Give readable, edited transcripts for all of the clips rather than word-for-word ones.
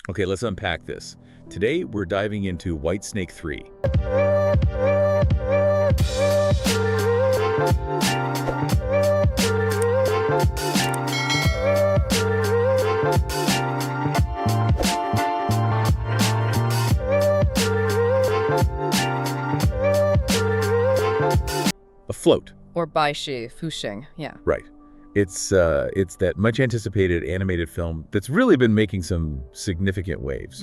Okay, let's unpack this. Today, we're diving into White Snake 3. Afloat. Or Bai Suzhen, yeah. Right. It's that much anticipated animated film that's really been making some significant waves,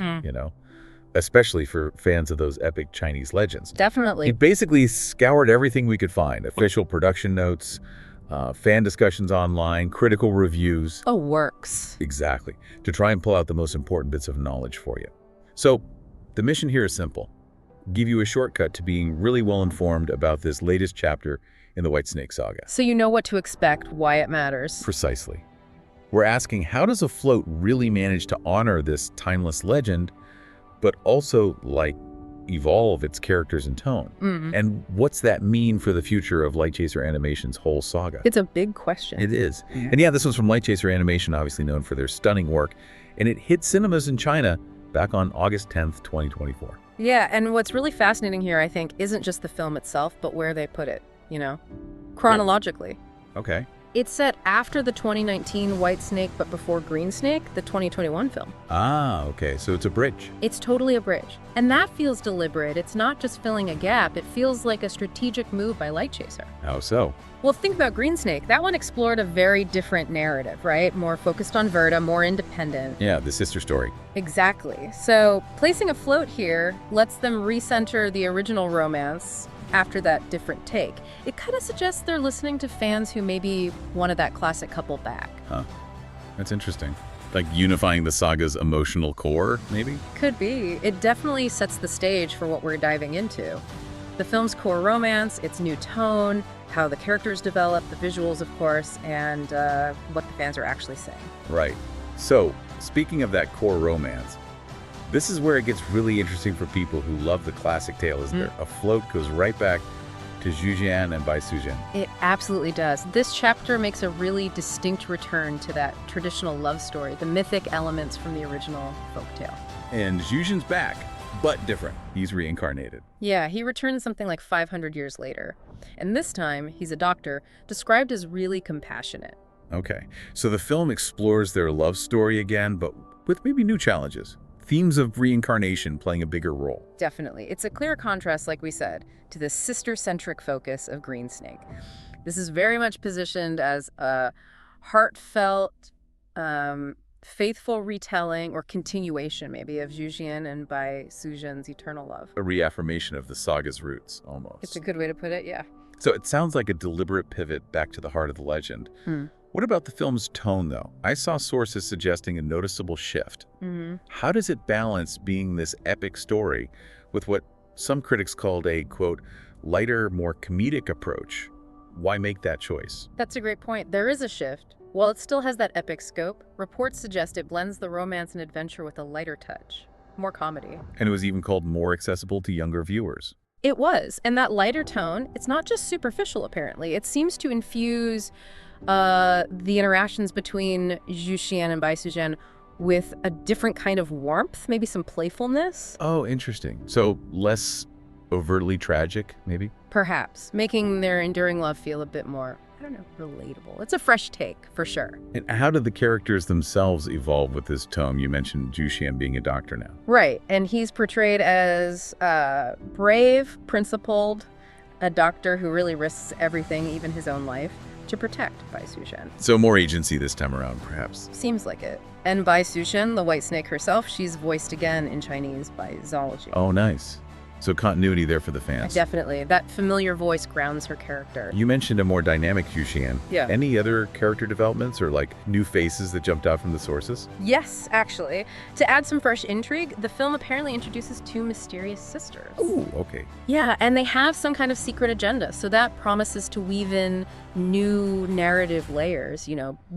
especially for fans of those epic Chinese legends. Definitely. It basically scoured everything we could find, official production notes, fan discussions online, critical reviews. Oh, works. Exactly, to try and pull out the most important bits of knowledge for you. So the mission here is simple. Give you a shortcut to being really well informed about this latest chapter in the White Snake saga. So you know what to expect, why it matters. Precisely. We're asking, how does Afloat really manage to honor this timeless legend, but also, evolve its characters and tone? And what's that mean for the future of Light Chaser Animation's whole saga? It's a big question. It is. And yeah, this one's from Light Chaser Animation, obviously known for their stunning work, and it hit cinemas in China back on August 10th, 2024. Yeah, and what's really fascinating here, I think, isn't just the film itself, but where they put it, chronologically. Okay. It's set after the 2019 White Snake, but before Green Snake, the 2021 film. Ah, okay, so it's a bridge. It's totally a bridge. And that feels deliberate. It's not just filling a gap. It feels like a strategic move by Light Chaser. How so? Well, think about Green Snake. That one explored a very different narrative, right? More focused on Verta, more independent. Yeah, the sister story. Exactly. So placing Afloat here lets them recenter the original romance after that different take. It kind of suggests they're listening to fans who maybe wanted that classic couple back. Huh. That's interesting. Like unifying the saga's emotional core, maybe? Could be. It definitely sets the stage for what we're diving into. The film's core romance, its new tone, how the characters develop, the visuals, of course, and what the fans are actually saying. Right. So, speaking of that core romance, this is where it gets really interesting for people who love the classic tale, isn't there? Afloat goes right back to Xu Xian and Bai Suzhen. It absolutely does. This chapter makes a really distinct return to that traditional love story, the mythic elements from the original folktale. And Xu Xian's back, but different. He's reincarnated. Yeah, he returns something like 500 years later. And this time, he's a doctor, described as really compassionate. Okay, so the film explores their love story again, but with maybe new challenges. Themes of reincarnation playing a bigger role. Definitely. It's a clear contrast, like we said, to the sister-centric focus of Green Snake. This is very much positioned as a heartfelt, faithful retelling or continuation, maybe, of Xu Xian and Bai Suzhen's eternal love. A reaffirmation of the saga's roots, almost. It's a good way to put it, yeah. So it sounds like a deliberate pivot back to the heart of the legend. What about the film's tone, though? I saw sources suggesting a noticeable shift. How does it balance being this epic story with what some critics called a, quote, lighter, more comedic approach? Why make that choice? That's a great point. There is a shift. While it still has that epic scope, reports suggest it blends the romance and adventure with a lighter touch. More comedy. And it was even called more accessible to younger viewers. It was. And that lighter tone, it's not just superficial, apparently. It seems to infuse the interactions between Xu Xian and Bai Suzhen with a different kind of warmth, maybe some playfulness. Oh, interesting. So less overtly tragic, maybe? Perhaps, making their enduring love feel a bit more, relatable. It's a fresh take, for sure. And how did the characters themselves evolve with this tone? You mentioned Xu Xian being a doctor now. Right, and he's portrayed as brave, principled, a doctor who really risks everything, even his own life, to protect Bai Suzhen. So more agency this time around, perhaps. Seems like it. And Bai Suzhen, the White Snake herself, she's voiced again in Chinese by Zoology. Oh, nice. So continuity there for the fans. Definitely. That familiar voice grounds her character. You mentioned a more dynamic Xu Xian. Yeah. Any other character developments or new faces that jumped out from the sources? Yes, actually. To add some fresh intrigue, the film apparently introduces two mysterious sisters. Ooh, okay. Yeah, and they have some kind of secret agenda, so that promises to weave in new narrative layers,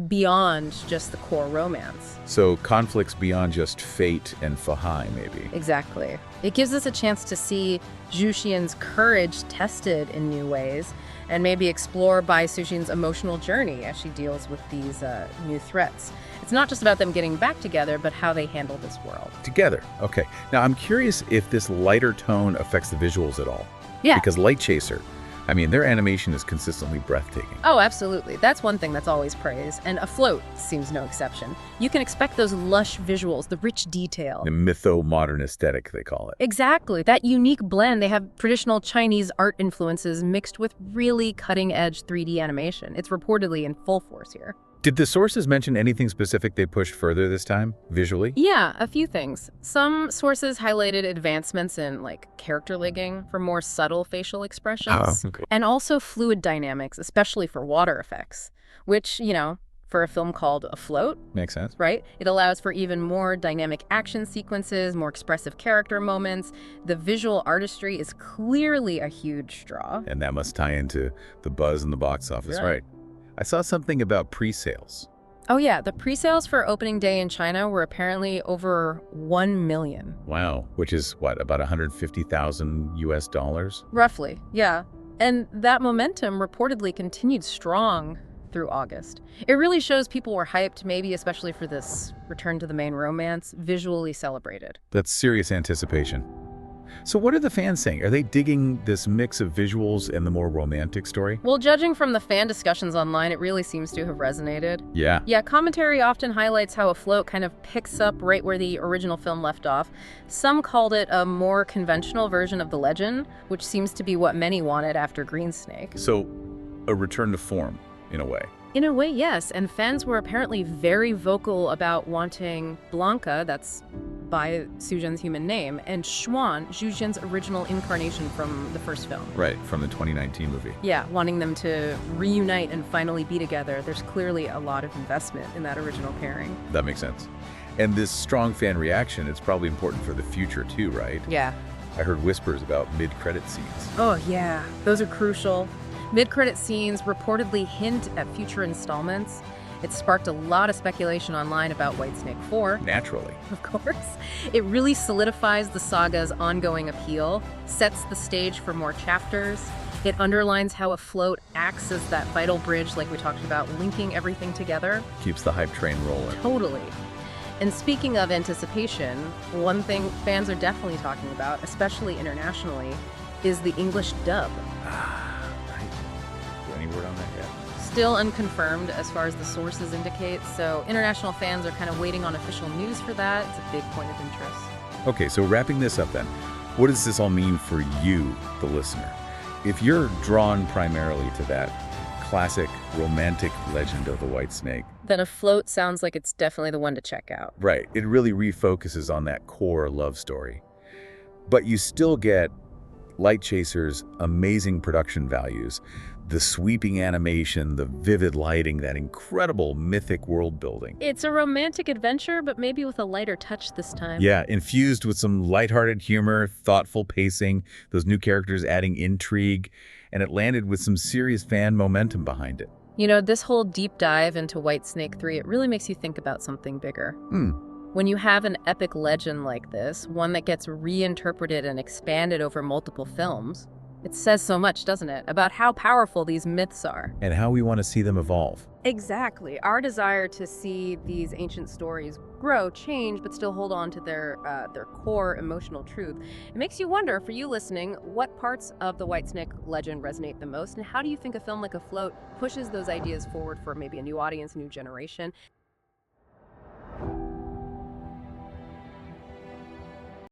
beyond just the core romance. So conflicts beyond just fate and Fahai, maybe. Exactly. It gives us a chance to see Xu Xian's courage tested in new ways, and maybe explore Bai Suzhen's emotional journey as she deals with these new threats. It's not just about them getting back together, but how they handle this world. Together. Okay. Now, I'm curious if this lighter tone affects the visuals at all. Yeah. Because Light Chaser, I mean, their animation is consistently breathtaking. Oh, absolutely. That's one thing that's always praised, and Afloat seems no exception. You can expect those lush visuals, the rich detail. The mytho-modern aesthetic, they call it. Exactly. That unique blend. They have traditional Chinese art influences mixed with really cutting-edge 3D animation. It's reportedly in full force here. Did the sources mention anything specific they pushed further this time, visually? Yeah, a few things. Some sources highlighted advancements in, like, character ligging for more subtle facial expressions. Oh, okay. And also fluid dynamics, especially for water effects, which, for a film called Afloat, Makes sense. right? It allows for even more dynamic action sequences, more expressive character moments. The visual artistry is clearly a huge draw. And that must tie into the buzz in the box office, Yeah. right? I saw something about pre-sales. Oh yeah, the pre-sales for opening day in China were apparently over 1 million. Wow. Which is, what, about 150,000 US dollars? Roughly, yeah. And that momentum reportedly continued strong through August. It really shows people were hyped, maybe especially for this return to the main romance, visually celebrated. That's serious anticipation. So what are the fans saying? Are they digging this mix of visuals and the more romantic story? Well, judging from the fan discussions online, it really seems to have resonated. Yeah. Yeah, commentary often highlights how Afloat kind of picks up right where the original film left off. Some called it a more conventional version of the legend, which seems to be what many wanted after Greensnake. So a return to form, in a way. In a way, yes, and fans were apparently very vocal about wanting Blanca, that's Bai Suzhen's human name, and Xuan, Xu Xian's original incarnation from the first film. Right, from the 2019 movie. Yeah, wanting them to reunite and finally be together. There's clearly a lot of investment in that original pairing. That makes sense. And this strong fan reaction, it's probably important for the future too, right? Yeah. I heard whispers about mid-credit scenes. Oh, yeah. Those are crucial. Mid-credit scenes reportedly hint at future installments. It sparked a lot of speculation online about Whitesnake 4. Naturally. Of course. It really solidifies the saga's ongoing appeal, sets the stage for more chapters. It underlines how Afloat acts as that vital bridge, like we talked about, linking everything together. Keeps the hype train rolling. Totally. And speaking of anticipation, one thing fans are definitely talking about, especially internationally, is the English dub. Right. Any word on that yet? Still unconfirmed as far as the sources indicate, so international fans are kind of waiting on official news for that. It's a big point of interest. Okay, so wrapping this up then, what does this all mean for you, the listener? If you're drawn primarily to that classic romantic legend of the White Snake, Then Afloat sounds like it's definitely the one to check out. right, it really refocuses on that core love story. But you still get Light Chaser's amazing production values, the sweeping animation, the vivid lighting, that incredible mythic world building. It's a romantic adventure, but maybe with a lighter touch this time. Yeah, infused with some lighthearted humor, thoughtful pacing, those new characters adding intrigue, and it landed with some serious fan momentum behind it. This whole deep dive into Whitesnake 3, it really makes you think about something bigger. Hmm. When you have an epic legend like this, one that gets reinterpreted and expanded over multiple films, it says so much, doesn't it, about how powerful these myths are. And how we want to see them evolve. Exactly. Our desire to see these ancient stories grow, change, but still hold on to their core emotional truth. It makes you wonder, for you listening, what parts of the Whitesnake legend resonate the most, and how do you think a film like Afloat pushes those ideas forward for maybe a new audience, a new generation?